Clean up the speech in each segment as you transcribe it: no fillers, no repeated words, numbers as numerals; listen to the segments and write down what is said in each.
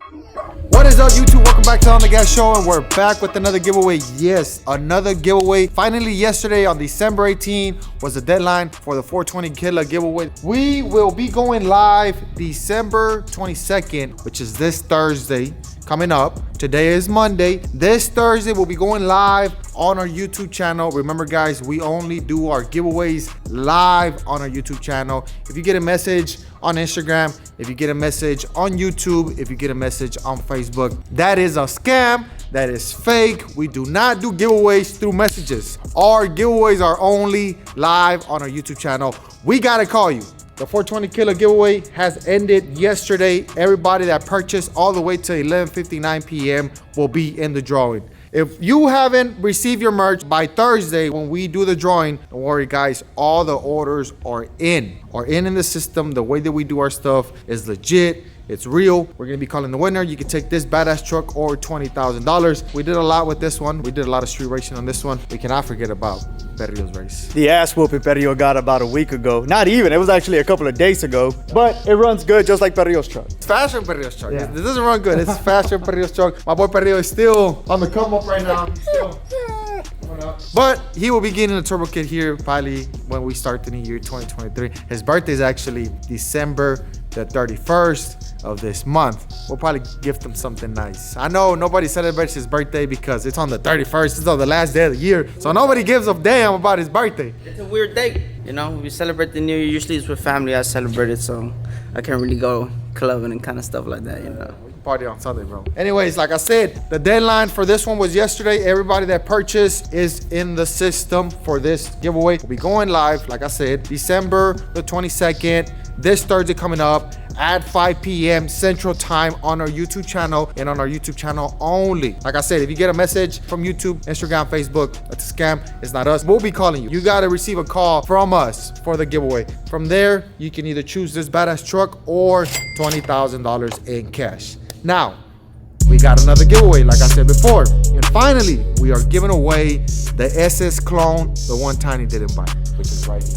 What is up, YouTube? Welcome back to On The Gas Show, and we're back with another giveaway. Yes, another giveaway. Finally, yesterday on December 18 was the deadline for the 420 Killer giveaway. We will be going live December 22nd, which is this Thursday coming up. Today is Monday. This Thursday, we'll be going live on our YouTube channel. Remember, guys, we only do our giveaways live on our YouTube channel. If you get a message on Instagram, if you get a message on YouTube, if you get a message on Facebook, that is a scam. That is fake. We do not do giveaways through messages. Our giveaways are only live on our YouTube channel. We gotta call you. The 420 Killer giveaway has ended yesterday. Everybody that purchased all the way to 11:59 p.m. will be in the drawing. If you haven't received your merch by Thursday when we do the drawing, don't worry, guys, all the orders are in the system. The way that we do our stuff is legit. It's real. We're gonna be calling the winner. You can take this badass truck or $20,000. We did a lot with this one. We did a lot of street racing on this one. We cannot forget about Perrio's race. The ass whooping Perrio got about a week ago. Not even, it was actually a couple of days ago. But it runs good just like Perrio's truck. It's faster than Perrio's truck. Yeah. It doesn't run good. It's faster than Perrio's truck. My boy Perrio is still on the come up right now. He's still coming up. But he will be getting a turbo kit here probably when we start the new year 2023. His birthday is actually December the 31st of this month. We'll probably gift him something nice. I know nobody celebrates his birthday because it's on the 31st. It's on the last day of the year. So nobody gives a damn about his birthday. It's a weird date, you know. We celebrate the New Year. Usually it's with family. I celebrate it, so I can't really go clubbing and kind of stuff like that, you know. Party on Sunday, bro. Anyways, like I said, the deadline for this one was yesterday. Everybody that purchased is in the system for this giveaway. We'll be going live, like I said, December the 22nd, this Thursday coming up at 5 p.m. Central Time on our YouTube channel and on our YouTube channel only. Like I said, if you get a message from YouTube, Instagram, Facebook, that's a scam. It's not us. We'll be calling you. You got to receive a call from us for the giveaway. From there, you can either choose this badass truck or $20,000 in cash. Now, we got another giveaway, like I said before. And finally, we are giving away the SS clone, the one Tiny didn't buy, which is right here.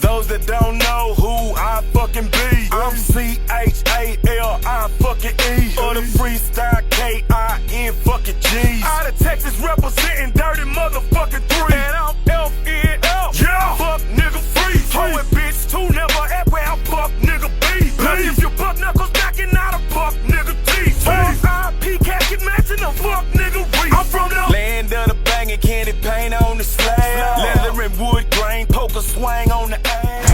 Those that don't know who I fucking be, I'm CHAL, I fucking E. Or the freestyle KIN fucking G's. Out of Texas representing dirty motherfucking 3. And I'm FNL, yeah, fuck nigga free. Hoe it bitch too, never at where I fuck nigga be. Now if you buck knuckles backing out of fuck nigga teeth. RIP casket matching a fuck nigga reef. I'm from the land of the banging candy paint on the slab. Leather and wood grain, poker swang on the ass.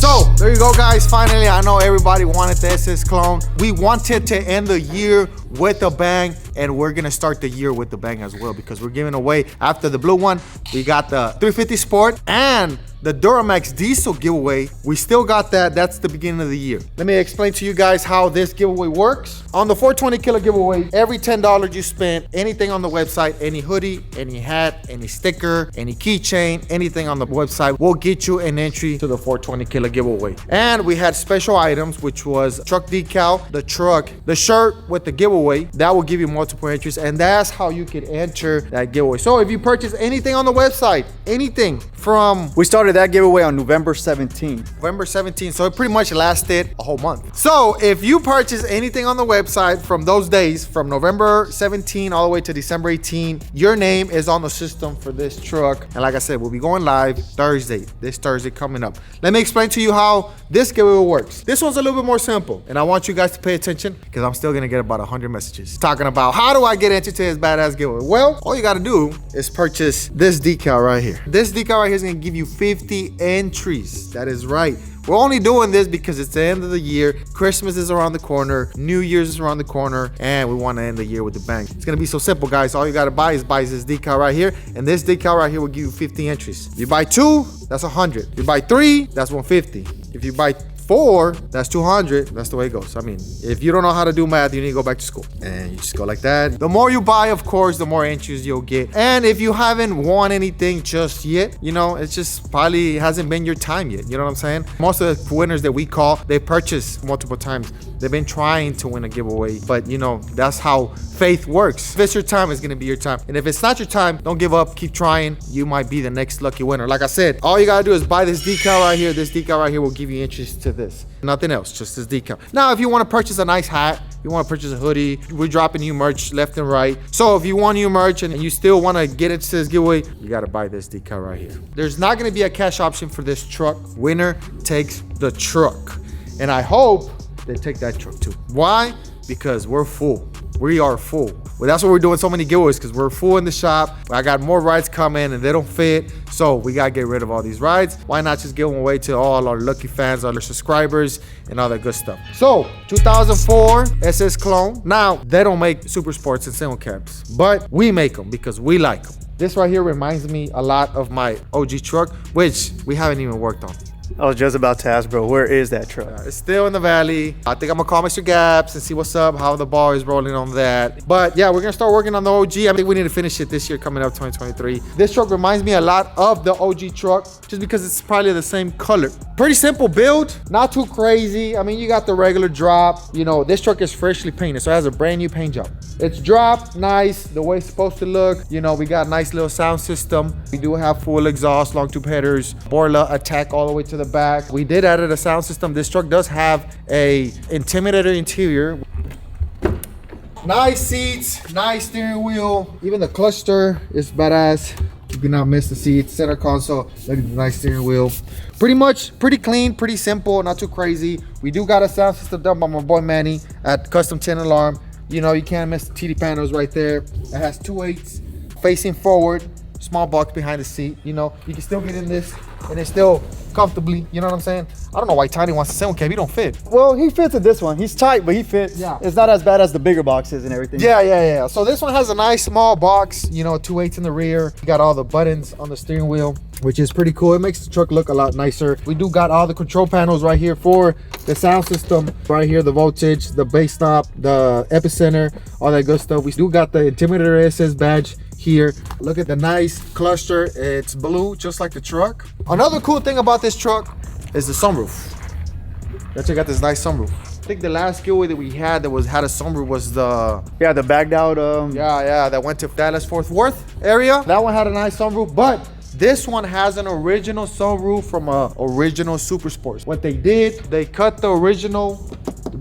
So there you go, guys. Finally, I know everybody wanted the SS clone. We wanted to end the year with a bang, and we're gonna start the year with the bang as well, because we're giving away, after the blue one, we got the 350 Sport and the Duramax Diesel giveaway. We still got that. That's the beginning of the year. Let me explain to you guys how this giveaway works. On the 420 Killer giveaway, every $10 you spend, anything on the website, any hoodie, any hat, any sticker, any keychain, anything on the website will get you an entry to the 420 Killer giveaway. And we had special items, which was truck decal, the truck, the shirt with the giveaway. That will give you multiple entries, and that's how you can enter that giveaway. So if you purchase anything on the website, anything from... We started that giveaway on November 17th. November 17th, so it pretty much lasted a whole month. So if you purchase anything on the website from those days, from November 17 all the way to December 18, your name is on the system for this truck. And like I said, we'll be going live Thursday, this Thursday coming up. Let me explain to you how this giveaway works. This one's a little bit more simple, and I want you guys to pay attention, because I'm still gonna get about 100 messages talking about how do I get entered to this badass giveaway. Well, all you gotta do is purchase this decal right here. This decal right here is gonna give you 50 entries. That is right. We're only doing this because it's the end of the year. Christmas is around the corner. New Year's is around the corner. And we want to end the year with a bang. It's going to be so simple, guys. All you got to buy is this decal right here. And this decal right here will give you 50 entries. If you buy 2, that's 100. If you buy 3, that's 150. If you buy 4, that's 200. That's the way it goes. I mean, if you don't know how to do math, you need to go back to school. And you just go like that. The more you buy, of course, the more entries you'll get. And if you haven't won anything just yet, you know, it's just probably hasn't been your time yet. You know what I'm saying? Most of the winners that we call, they purchase multiple times. They've been trying to win a giveaway, but you know, that's how faith works. If it's your time, it's gonna be your time. And if it's not your time, don't give up, keep trying. You might be the next lucky winner. Like I said, all you gotta do is buy this decal right here. This decal right here will give you interest to this. Nothing else, just this decal. Now, if you wanna purchase a nice hat, you wanna purchase a hoodie, we're dropping new merch left and right. So if you want new merch and you still wanna get into this giveaway, you gotta buy this decal right here. There's not gonna be a cash option for this truck. Winner takes the truck. And I hope they take that truck too. Why? Because we're full. We are full. Well, that's why we're doing so many giveaways, because we're full in the shop. I got more rides coming and they don't fit. So we gotta get rid of all these rides. Why not just give them away to all our lucky fans, all our subscribers, and all that good stuff. So 2004 SS Clone. Now, they don't make Super Sports and single cabs, but we make them because we like them. This right here reminds me a lot of my OG truck, which we haven't even worked on. I was just about to ask, bro, where is that truck? It's still in the valley. I think I'm gonna call Mr. Gaps and see what's up, how the ball is rolling on that. But yeah, we're gonna start working on the OG. I think we need to finish it this year, coming up 2023. This truck reminds me a lot of the OG truck, just because it's probably the same color. Pretty simple build, not too crazy. I mean, you got the regular drop. You know, this truck is freshly painted, so it has a brand new paint job. It's dropped nice, the way it's supposed to look. You know, we got a nice little sound system. We do have full exhaust, long tube headers, Borla attack all the way to the back. We did add a sound system. This truck does have a Intimidator interior. Nice seats, nice steering wheel. Even the cluster is badass. You cannot miss the seats. Center console, look at the nice steering wheel. Pretty much, pretty clean, pretty simple, not too crazy. We do got a sound system done by my boy Manny at Custom 10 Alarm. You know, you can't miss the TD panels right there. It has 2.8s facing forward, small box behind the seat. You know, you can still get in this and it's still comfortably, you know what I'm saying? I don't know why Tiny wants a single cab. He don't fit. Well, he fits in this one. He's tight, but he fits. Yeah. It's not as bad as the bigger boxes and everything. Yeah. So this one has a nice small box, you know, 2.8s in the rear. You got all the buttons on the steering wheel, which is pretty cool. It makes the truck look a lot nicer. We do got all the control panels right here for the sound system. Right here, the voltage, the bass stop, the epicenter, all that good stuff. We do got the Intimidator SS badge here. Look at the nice cluster. It's blue, just like the truck. Another cool thing about this truck is the sunroof. Let's check out this nice sunroof. I think the last giveaway that we had that had a sunroof was the the bagged out. yeah, that went to Dallas Fort Worth area. That one had a nice sunroof, but this one has an original sunroof from a original Super Sports. What they did, they cut the original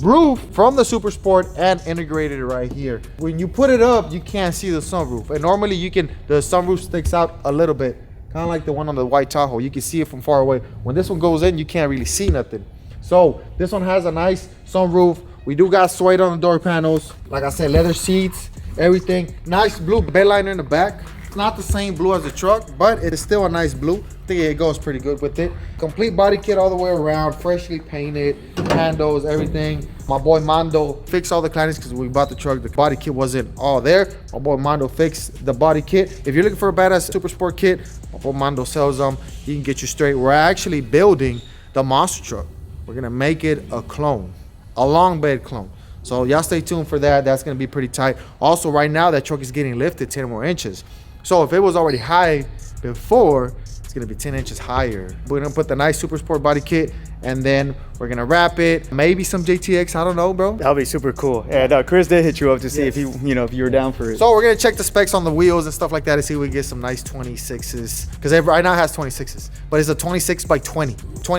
roof from the Super Sport and integrated it right here. When you put it up, you can't see the sunroof. And normally the sunroof sticks out a little bit, kind of like the one on the white Tahoe. You can see it from far away. When this one goes in, you can't really see nothing. So this one has a nice sunroof. We do got suede on the door panels. Like I said, leather seats, everything. Nice blue bed liner in the back. It's not the same blue as the truck, but it's still a nice blue. I think it goes pretty good with it. Complete body kit all the way around, freshly painted, handles, everything. My boy Mondo fixed all the claddings because we bought the truck. The body kit wasn't all there. My boy Mondo fixed the body kit. If you're looking for a badass Super Sport kit, my boy Mondo sells them. He can get you straight. We're actually building the monster truck. We're gonna make it a clone, a long bed clone. So y'all stay tuned for that. That's gonna be pretty tight. Also, right now that truck is getting lifted 10 more inches. So if it was already high before, it's gonna be 10 inches higher. We're gonna put the nice Super Sport body kit, and then we're gonna wrap it. Maybe some JTX, I don't know, bro. That'll be super cool. And Chris did hit you up to see if if you were down for it. So we're gonna check the specs on the wheels and stuff like that to see if we can get some nice 26s. Because right now it has 26s, but it's a 26 by 20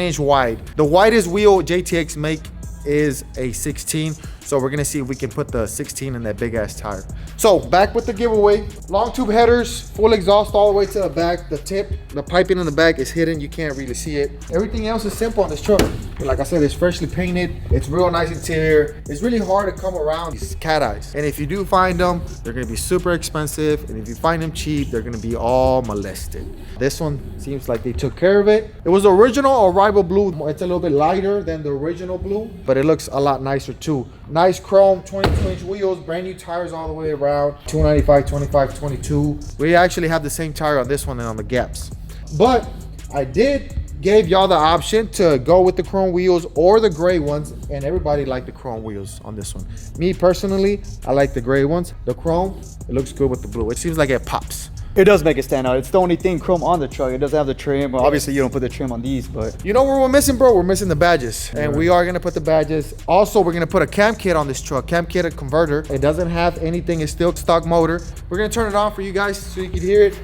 inch wide. The widest wheel JTX make is a 16. So we're gonna see if we can put the 16 in that big ass tire. So back with the giveaway. Long tube headers, full exhaust all the way to the back. The tip, the piping in the back is hidden. You can't really see it. Everything else is simple on this truck. Like I said, it's freshly painted. It's real nice interior. It's really hard to come around these cat eyes. And if you do find them, they're gonna be super expensive. And if you find them cheap, they're gonna be all molested. This one seems like they took care of it. It was the original Arrival blue. It's a little bit lighter than the original blue, but it looks a lot nicer too. Nice chrome 22-inch wheels, brand new tires all the way around. 295, 25, 22. We actually have the same tire on this one and on the gaps. But I did gave y'all the option to go with the chrome wheels or the gray ones, and everybody liked the chrome wheels on this one. Me personally, I like the gray ones. The chrome, it looks good with the blue. It seems like it pops. It does make it stand out. It's the only thing chrome on the truck. It doesn't have the trim. Well, obviously, you don't put the trim on these, but... You know what we're missing, bro? We're missing the badges. And we are going to put the badges. Also, we're going to put a cam kit on this truck. Cam kit, a converter. It doesn't have anything. It's still stock motor. We're going to turn it on for you guys so you can hear it.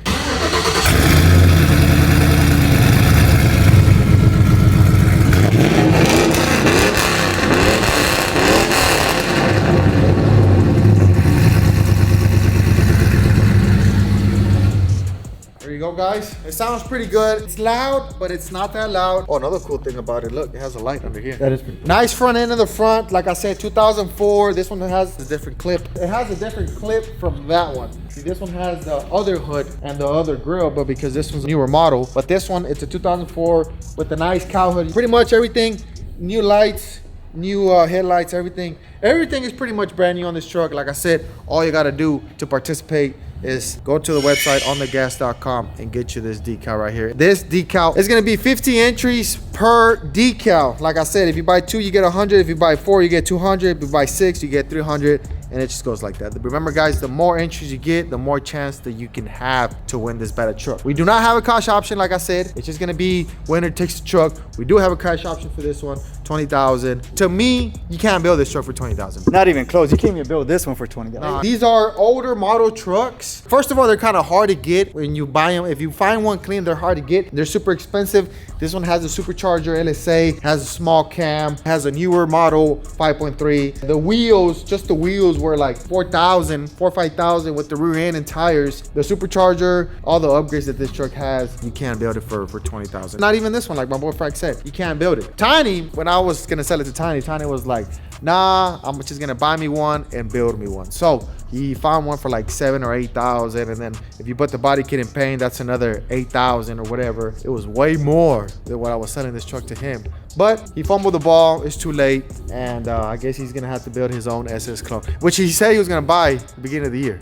There you go, guys. It sounds pretty good. It's loud, but it's not that loud. Oh, another cool thing about it, look, it has a light under here. That is pretty cool. Nice front end in the front. Like I said, 2004. This one has a different clip. It has a different clip from that one. See, this one has the other hood and the other grill, but because this one's a newer model. But this one, it's a 2004 with the nice cow hood. Pretty much everything, new lights, new headlights, everything. Everything is pretty much brand new on this truck. Like I said, all you gotta do to participate is go to the website onthegas.com and get you this decal right here. This decal is gonna be 50 entries per decal. Like I said, if you buy 2, you get 100. If you buy 4, you get 200. If you buy 6, you get 300. And it just goes like that. Remember, guys, the more entries you get, the more chance that you can have to win this better truck. We do not have a cash option, like I said. It's just gonna be winner takes the truck. We do have a cash option for this one, $20,000. To me, you can't build this truck for $20,000. Not even close. You can't even build this one for $20,000. These are older model trucks. First of all, they're kind of hard to get when you buy them. If you find one clean, they're hard to get. They're super expensive. This one has a supercharger LSA, has a small cam, has a newer model 5.3. The wheels, just the wheels were like $4,000 or $5,000 with the rear end and tires. The supercharger, all the upgrades that this truck has, you can't build it for $20,000. Not even this one, like my boy Frank said, you can't build it. Tiny, when I was gonna sell it to Tiny was like, nah, I'm just gonna buy me one and build me one. So he found one for like $7,000 or $8,000, and then if you put the body kit in paint, that's another $8,000 or whatever. It was way more than what I was selling this truck to him. But he fumbled the ball. It's too late, and I guess he's gonna have to build his own SS Club, which he said he was gonna buy at the beginning of the year.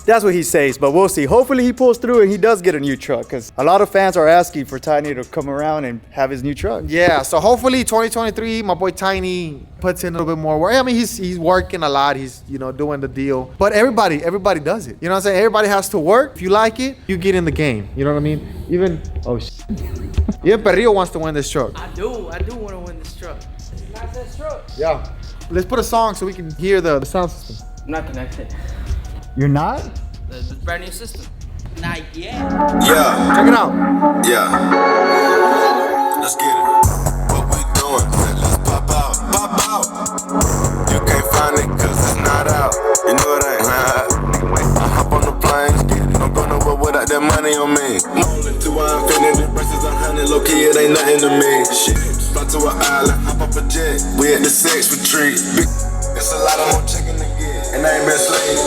That's what he says, but we'll see. Hopefully he pulls through and he does get a new truck, because a lot of fans are asking for Tiny to come around and have his new truck. Yeah, so hopefully 2023, my boy Tiny puts in a little bit more work. I mean, he's working a lot. He's, you know, doing the deal. But everybody does it. You know what I'm saying? Everybody has to work. If you like it, you get in the game. You know what I mean? Even, oh, even Perrillo wants to win this truck. I do want to win this truck. It's not this truck. Yeah. Let's put a song so we can hear the sound system. I'm not connected. You're not? The brand new system. Not yet. Yeah, Check it out. yeah. Let's get it. What we doing? Let's pop out, pop out. You can't find it cause it's not out. You know it ain't. I hop on the planes, I'm going nowhere without that money on me. Rolling to infinity, versus 100, low key, it ain't nothing to me. Shit, fly to an island, hop up a jet. We at the sex retreat. It's a lot of more chicken to get, and I ain't been slaying.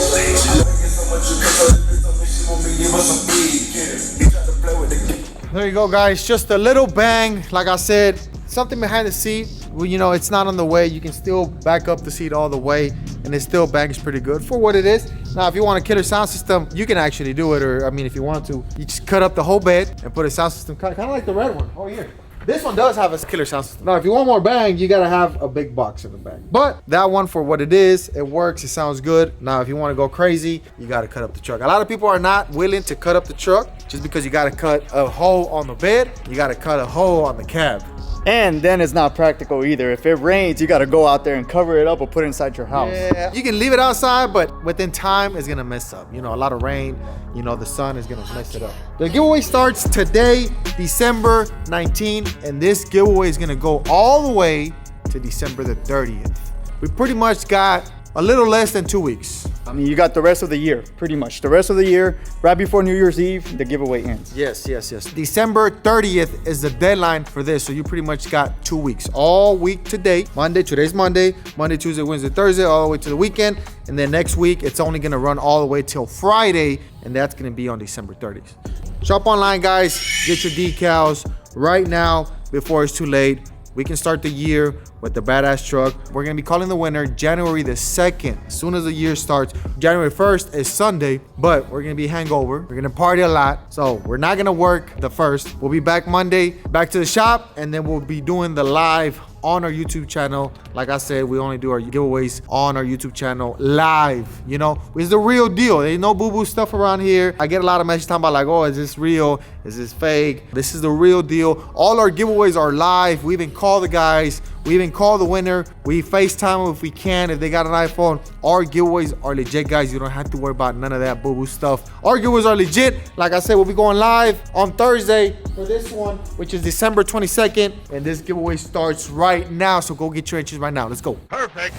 There you go, guys. Just a little bang. Like I said, something behind the seat. Well, you know, it's not on the way. You can still back up the seat all the way, and it still bangs pretty good for what it is. Now, if you want a killer sound system, you can actually do it. Or, I mean, if you want to, you just cut up the whole bed and put a sound system, kind of like the red one. Oh, yeah. This one does have a killer sound system. Now, if you want more bang, you gotta have a big box in the back. But that one, for what it is, it works, it sounds good. Now, if you wanna go crazy, you gotta cut up the truck. A lot of people are not willing to cut up the truck just because you gotta cut a hole on the bed, you gotta cut a hole on the cab. And then it's not practical either. If it rains, you got to go out there and cover it up or put it inside your house. Yeah, you can leave it outside, but within time, it's gonna mess up. You know, a lot of rain, you know, the sun is gonna mess it up. The giveaway starts today, December 19th, and this giveaway is gonna go all the way to December the 30th. We pretty much got a little less than 2 weeks. I mean, you got the rest of the year, pretty much. The rest of the year, right before New Year's Eve, the giveaway ends. Yes. December 30th is the deadline for this, so you pretty much got 2 weeks. All week today, today's Monday, Tuesday, Wednesday, Thursday, all the way to the weekend. And then next week, it's only gonna run all the way till Friday, and that's gonna be on December 30th. Shop online, guys. Get your decals right now before it's too late. we can start the year with the badass truck. We're gonna be calling the winner January the 2nd. As soon as the year starts, January 1st is Sunday, but we're gonna be hangover. We're gonna party a lot. So we're not gonna work the 1st. We'll be back Monday, back to the shop, and then we'll be doing the live on our YouTube channel. Like I said, we only do our giveaways on our YouTube channel live. You know, it's the real deal. There's no boo-boo stuff around here. I get a lot of messages talking about like, oh, is this real? Is this fake? This is the real deal. All our giveaways are live. We even call the guys. We even call the winner. We FaceTime them if we can. If they got an iPhone, our giveaways are legit, guys. You don't have to worry about none of that boo-boo stuff. Our giveaways are legit. Like I said, we'll be going live on Thursday for this one, which is December 22nd. And this giveaway starts right now. So go get your entries right now. Let's go. Perfect.